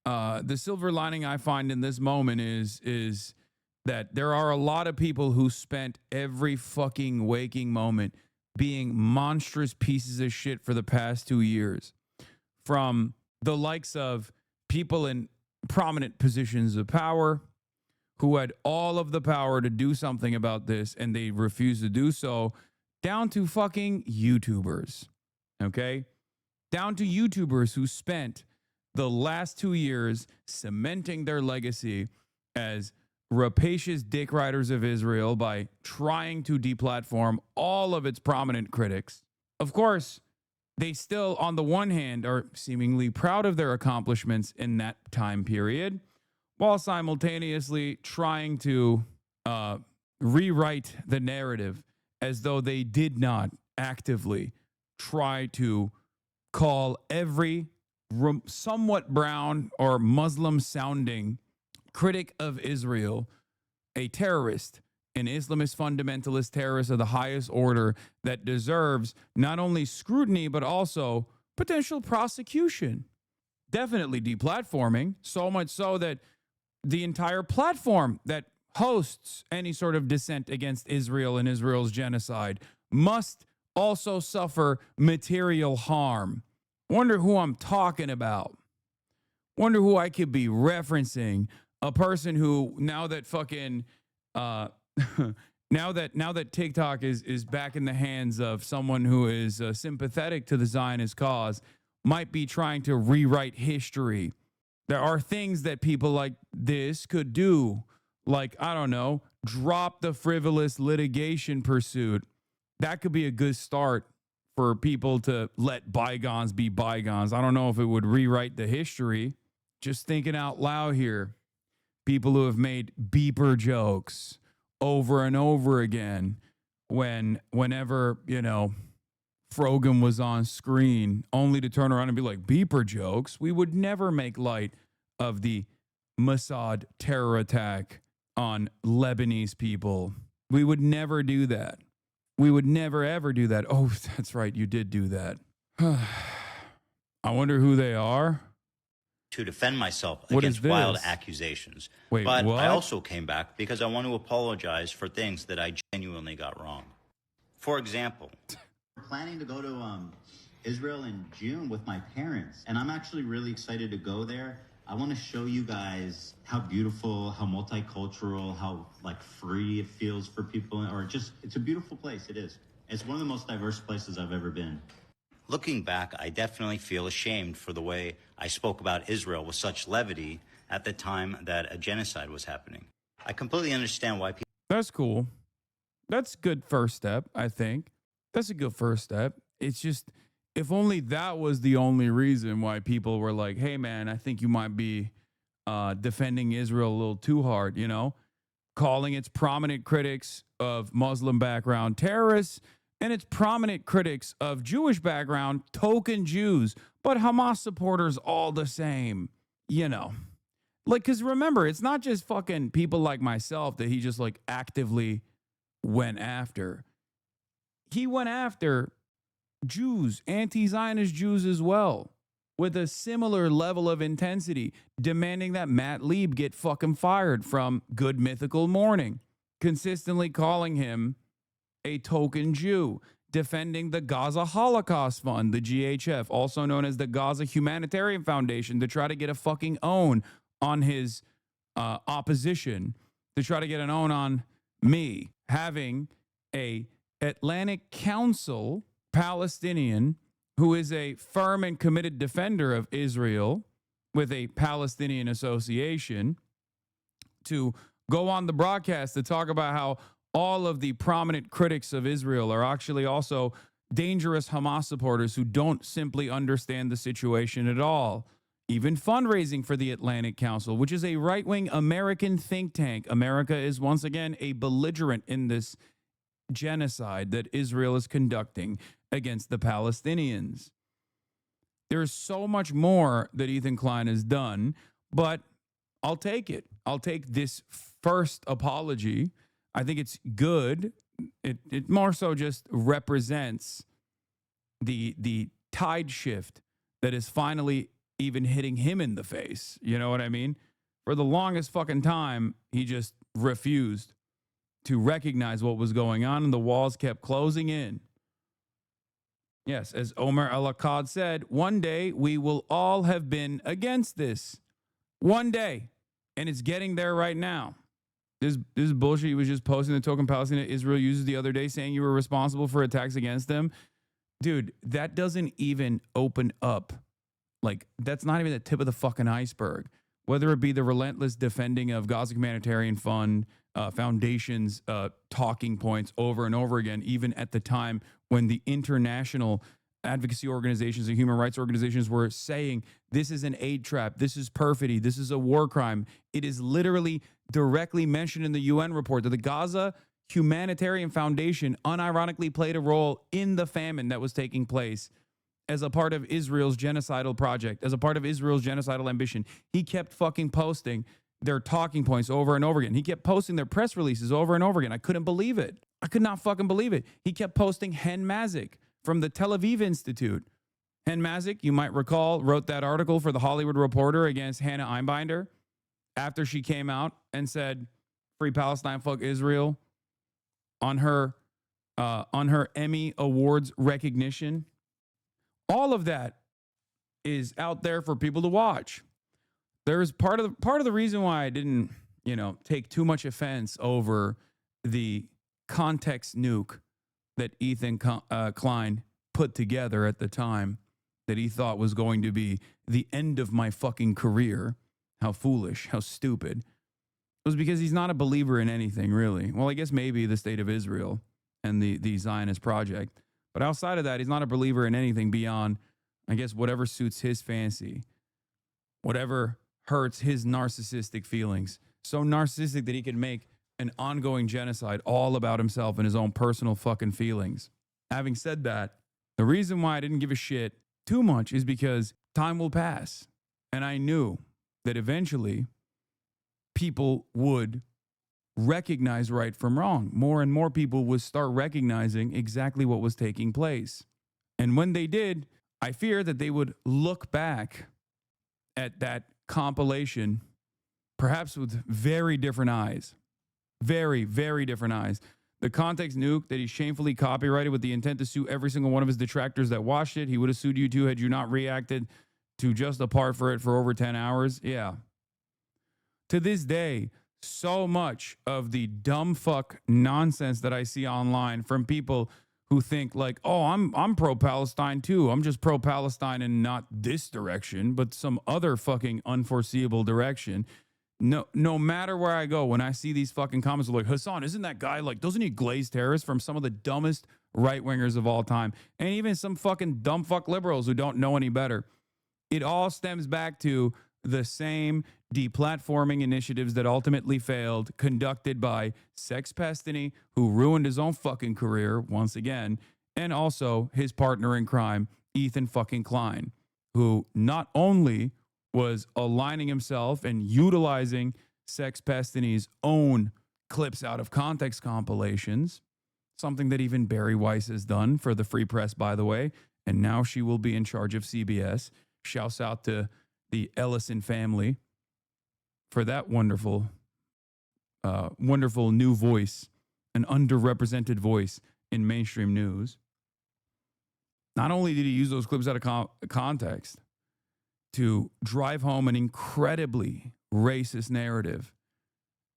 The silver lining I find in this moment is that there are a lot of people who spent every fucking waking moment being monstrous pieces of shit for the past 2 years. From the likes of people in prominent positions of power who had all of the power to do something about this and they refused to do so, down to fucking YouTubers. Okay? Down to YouTubers who spent the last 2 years cementing their legacy as rapacious dick riders of Israel by trying to deplatform all of its prominent critics. Of course, they still, on the one hand, are seemingly proud of their accomplishments in that time period, while simultaneously trying to rewrite the narrative as though they did not actively try to call every somewhat brown or Muslim sounding critic of Israel a terrorist, an Islamist fundamentalist terrorist of the highest order that deserves not only scrutiny, but also potential prosecution. Definitely deplatforming, so much so that the entire platform that hosts any sort of dissent against Israel and Israel's genocide must also suffer material harm. Wonder who I'm talking about. Wonder who I could be referencing. A person who, now that fucking now that TikTok is back in the hands of someone who is sympathetic to the Zionist cause, might be trying to rewrite history. There are things that people like this could do, like, I don't know, drop the frivolous litigation pursuit. That could be a good start for people to let bygones be bygones. I don't know if it would rewrite the history. Just thinking out loud here. People who have made beeper jokes over and over again whenever, you know, Frogan was on screen, only to turn around and be like, beeper jokes? We would never make light of the Mossad terror attack on Lebanese people. We would never do that. We would never, ever do that. Oh, that's right. You did do that. I wonder who they are. To defend myself What against is this? wild accusations. Wait, but what? I also came back because I want to apologize for things that I genuinely got wrong. For example, we're planning to go to Israel in June with my parents, and I'm actually really excited to go there. I want to show you guys how beautiful, how multicultural, how like free it feels for people, or just, it's a beautiful place. It is. It's one of the most diverse places I've ever been. looking back, I definitely feel ashamed for the way I spoke about Israel with such levity at the time that a genocide was happening. I completely understand why people... That's cool. That's a good first step, I think. That's a good first step. It's just, if only that was the only reason why people were like, hey, man, I think you might be defending Israel a little too hard, you know, calling its prominent critics of Muslim background terrorists and its prominent critics of Jewish background token Jews, but Hamas supporters all the same, you know. Like, because remember, it's not just fucking people like myself that he just like actively went after. He went after Jews, anti-Zionist Jews as well, with a similar level of intensity, demanding that Matt Lieb get fucking fired from Good Mythical Morning, consistently calling him a token Jew, defending the Gaza Holocaust Fund, the GHF, also known as the Gaza Humanitarian Foundation, to try to get a fucking own on his opposition, to try to get an own on me, having a Atlantic Council Palestinian who is a firm and committed defender of Israel with a Palestinian association to go on the broadcast to talk about how all of the prominent critics of Israel are actually also dangerous Hamas supporters who don't simply understand the situation at all. Even fundraising for the Atlantic Council, which is a right-wing American think tank. America is once again a belligerent in this genocide that Israel is conducting against the Palestinians. There's so much more that Ethan Klein has done, but I'll take it. I'll take this first apology. I think it's good. It more so just represents the tide shift that is finally even hitting him in the face. You know what I mean? For the longest fucking time, he just refused to recognize what was going on, and the walls kept closing in. Yes, as Omar al-Akkad said, one day we will all have been against this. One day. And it's getting there right now. This bullshit he was just posting the token Palestine that Israel uses the other day saying you were responsible for attacks against them. Dude, that doesn't even open up. Like, that's not even the tip of the fucking iceberg. Whether it be the relentless defending of Gaza Humanitarian Fund, Foundation's talking points over and over again, even at the time when the international advocacy organizations and human rights organizations were saying this is an aid trap, this is perfidy, this is a war crime. It is literally directly mentioned in the UN report that the Gaza Humanitarian Foundation unironically played a role in the famine that was taking place as a part of Israel's genocidal project, as a part of Israel's genocidal ambition. He kept fucking posting their talking points over and over again. He kept posting their press releases over and over again. I couldn't believe it. I could not fucking believe it. He kept posting Hen Mazik from the Tel Aviv Institute. Hen Mazik, you might recall, wrote that article for the Hollywood Reporter against Hannah Einbinder after she came out and said, "Free Palestine, fuck Israel," on her Emmy Awards recognition. All of that is out there for people to watch. There's part of the reason why I didn't, take too much offense over the context nuke that Ethan Klein put together at the time that he thought was going to be the end of my fucking career. How foolish, how stupid. It was because he's not a believer in anything, really. Well, I guess maybe the state of Israel and the Zionist project. But outside of that, he's not a believer in anything beyond, I guess, whatever suits his fancy, whatever hurts his narcissistic feelings. So narcissistic that he can make an ongoing genocide all about himself and his own personal fucking feelings. Having said that, the reason why I didn't give a shit too much is because time will pass. And I knew that eventually people would recognize right from wrong. More and more people would start recognizing exactly what was taking place. And when they did, I fear that they would look back at that compilation perhaps with very different eyes. Very, very different eyes. The context nuke that he shamefully copyrighted with the intent to sue every single one of his detractors that watched it. He would have sued you too had you not reacted to just a part for it for over 10 hours. Yeah. To this day, so much of the dumb fuck nonsense that I see online from people who think like, oh, I'm pro-Palestine too. I'm just pro-Palestine in not this direction, but some other fucking unforeseeable direction. No matter where I go, when I see these fucking comments like, Hasan, isn't that guy like, doesn't he glaze terrorists from some of the dumbest right-wingers of all time? And even some fucking dumb fuck liberals who don't know any better. It all stems back to the same deplatforming initiatives that ultimately failed, conducted by Sex Pestany, who ruined his own fucking career once again, and also his partner in crime, Ethan fucking Klein, who not only was aligning himself and utilizing Sex Pestany's own clips out of context compilations, something that even Barry Weiss has done for the Free Press, by the way, and now she will be in charge of CBS. Shouts out to the Ellison family for that wonderful new voice, an underrepresented voice in mainstream news. Not only did he use those clips out of context to drive home an incredibly racist narrative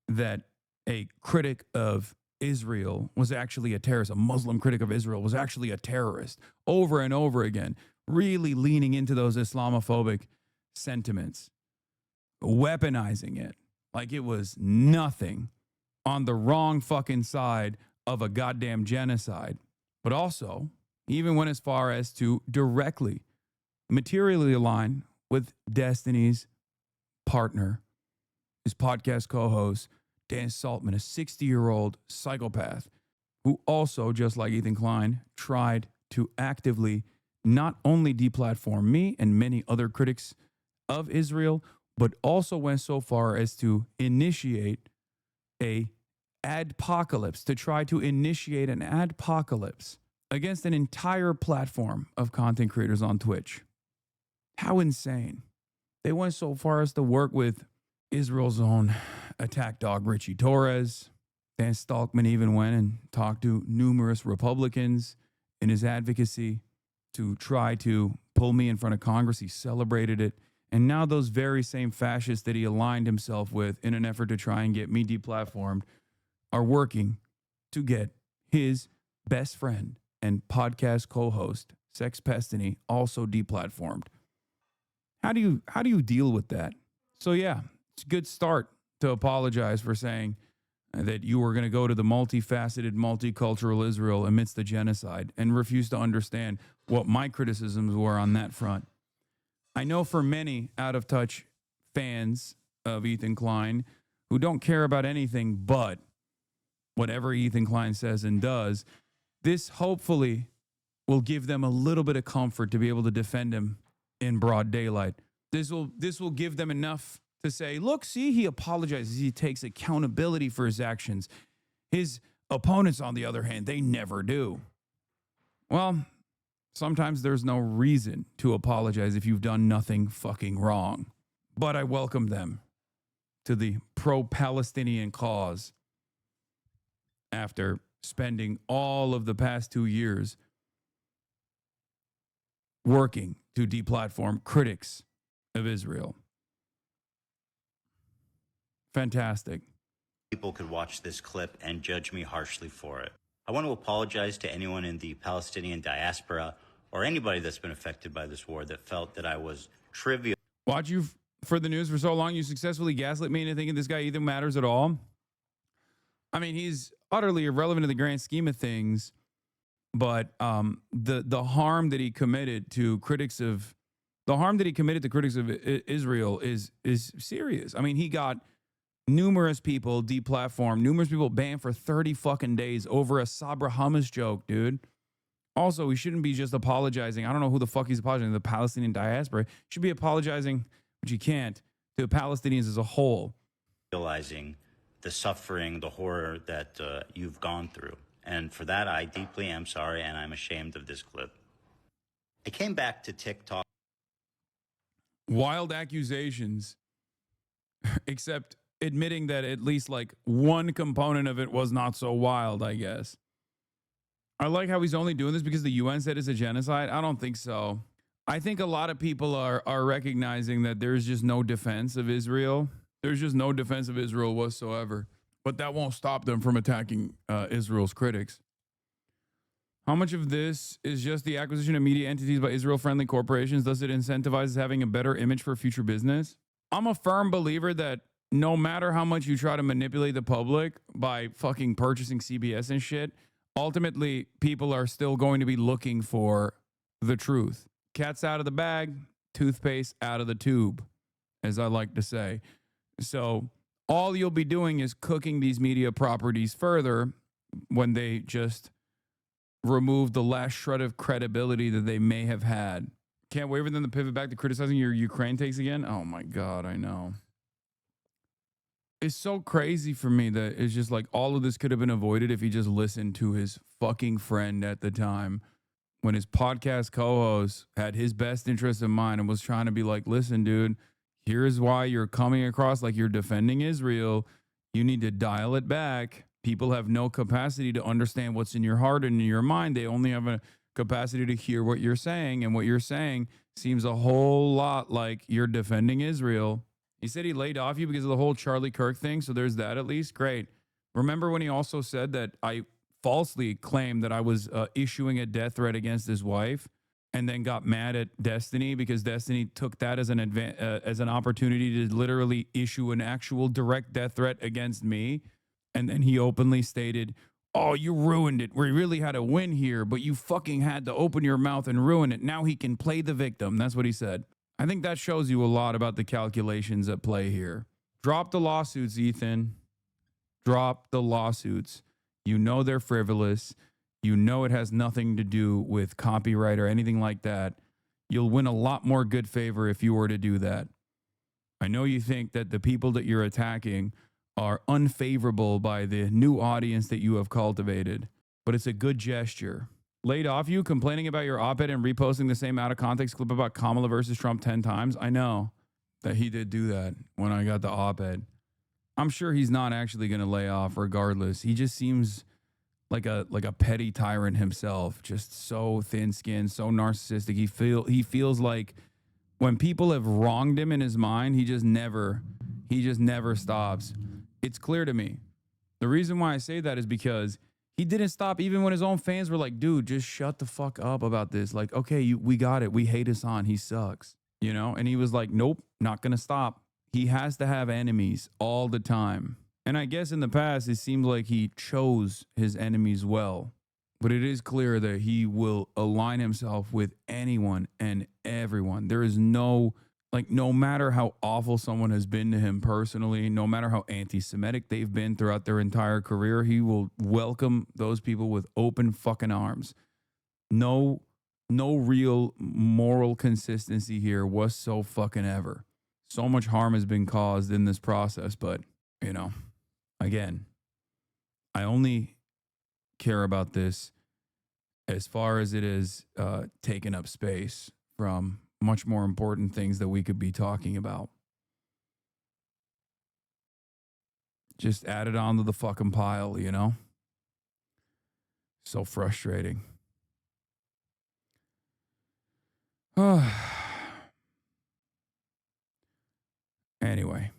that a critic of Israel was actually a terrorist, a Muslim critic of Israel was actually a terrorist, over and over again, really leaning into those Islamophobic sentiments, weaponizing it like it was nothing, on the wrong fucking side of a goddamn genocide. But also, even went as far as to directly, materially align with Destiny's partner, his podcast co-host, Dan Saltman, a 60-year-old psychopath who also, just like Ethan Klein, tried to actively not only deplatform me and many other critics of Israel, but also went so far as to initiate a adpocalypse, to try to initiate an adpocalypse against an entire platform of content creators on Twitch. How insane. They went so far as to work with Israel's own attack dog, Richie Torres. Dan Stalkman even went and talked to numerous Republicans in his advocacy to try to pull me in front of Congress. He celebrated it. And now those very same fascists that he aligned himself with in an effort to try and get me deplatformed are working to get his best friend and podcast co-host, Sex Pestany, also deplatformed. How do you deal with that? So yeah, it's a good start to apologize for saying that you were going to go to the multifaceted, multicultural Israel amidst the genocide and refuse to understand what my criticisms were on that front. I know for many out-of-touch fans of Ethan Klein who don't care about anything but whatever Ethan Klein says and does, this hopefully will give them a little bit of comfort to be able to defend him in broad daylight. This will give them enough to say, look, see, he apologizes. He takes accountability for his actions. His opponents, on the other hand, they never do. Well, sometimes there's no reason to apologize if you've done nothing fucking wrong. But I welcome them to the pro-Palestinian cause after spending all of the past 2 years working to deplatform critics of Israel. Fantastic. People could watch this clip and judge me harshly for it. I want to apologize to anyone in the Palestinian diaspora or anybody that's been affected by this war that felt that I was trivial. Watch you for the news for so long, you successfully gaslit me into thinking this guy either matters at all. I mean, he's utterly irrelevant in the grand scheme of things, but the harm that he committed to critics of Israel is serious. I mean, he got numerous people deplatformed, numerous people banned for 30 fucking days over a Sabra hummus joke, dude. Also, he shouldn't be just apologizing. I don't know who the fuck he's apologizing to, the Palestinian diaspora. He should be apologizing, which he can't, to Palestinians as a whole. Realizing the suffering, the horror that you've gone through. And for that, I deeply am sorry, and I'm ashamed of this clip. I came back to TikTok. Wild accusations, except admitting that at least like one component of it was not so wild, I guess. I like how he's only doing this because the UN said it's a genocide. I don't think so. I think a lot of people are recognizing that there's just no defense of Israel. There's just no defense of Israel whatsoever. But that won't stop them from attacking Israel's critics. How much of this is just the acquisition of media entities by Israel-friendly corporations? Does it incentivize having a better image for future business? I'm a firm believer that no matter how much you try to manipulate the public by fucking purchasing CBS and shit, ultimately people are still going to be looking for the truth. Cat's out of the bag, toothpaste out of the tube, as I like to say. So all you'll be doing is cooking these media properties further when they just remove the last shred of credibility that they may have had. Can't wait for them to pivot back to criticizing your Ukraine takes again. Oh my God, I know. It's so crazy for me that it's just like all of this could have been avoided if he just listened to his fucking friend at the time when his podcast co-host had his best interest in mind and was trying to be like, listen, dude, here's why you're coming across like you're defending Israel. You need to dial it back. People have no capacity to understand what's in your heart and in your mind. They only have a capacity to hear what you're saying. And what you're saying seems a whole lot like you're defending Israel. He said he laid off you because of the whole Charlie Kirk thing. So there's that at least. Great. Remember when he also said that I falsely claimed that I was issuing a death threat against his wife and then got mad at Destiny because Destiny took that as an opportunity to literally issue an actual direct death threat against me. And then he openly stated, oh, you ruined it. We really had a win here, but you fucking had to open your mouth and ruin it. Now he can play the victim. That's what he said. I think that shows you a lot about the calculations at play here. Drop the lawsuits, Ethan. Drop the lawsuits. You know they're frivolous. You know it has nothing to do with copyright or anything like that. You'll win a lot more good favor if you were to do that. I know you think that the people that you're attacking are unfavorable by the new audience that you have cultivated, but it's a good gesture. Laid off you, complaining about your op-ed and reposting the same out of context clip about Kamala versus Trump 10 times. I know. that he did do that when I got the op-ed. I'm sure he's not actually going to lay off regardless. He just seems like a petty tyrant himself, just so thin-skinned, so narcissistic. He feels like when people have wronged him in his mind, he just never stops. It's clear to me. The reason why I say that is because he didn't stop even when his own fans were like, dude, just shut the fuck up about this. Like, okay, we got it. We hate Hasan. He sucks, you know? And he was like, nope, not going to stop. He has to have enemies all the time. And I guess in the past, it seemed like he chose his enemies well. But it is clear that he will align himself with anyone and everyone. There is no matter how awful someone has been to him personally, no matter how anti-Semitic they've been throughout their entire career, he will welcome those people with open fucking arms. No real moral consistency here whatsoever. So much harm has been caused in this process, but, you know, again, I only care about this as far as it is taking up space from much more important things that we could be talking about. Just add it onto the fucking pile, you know? So frustrating. Anyway.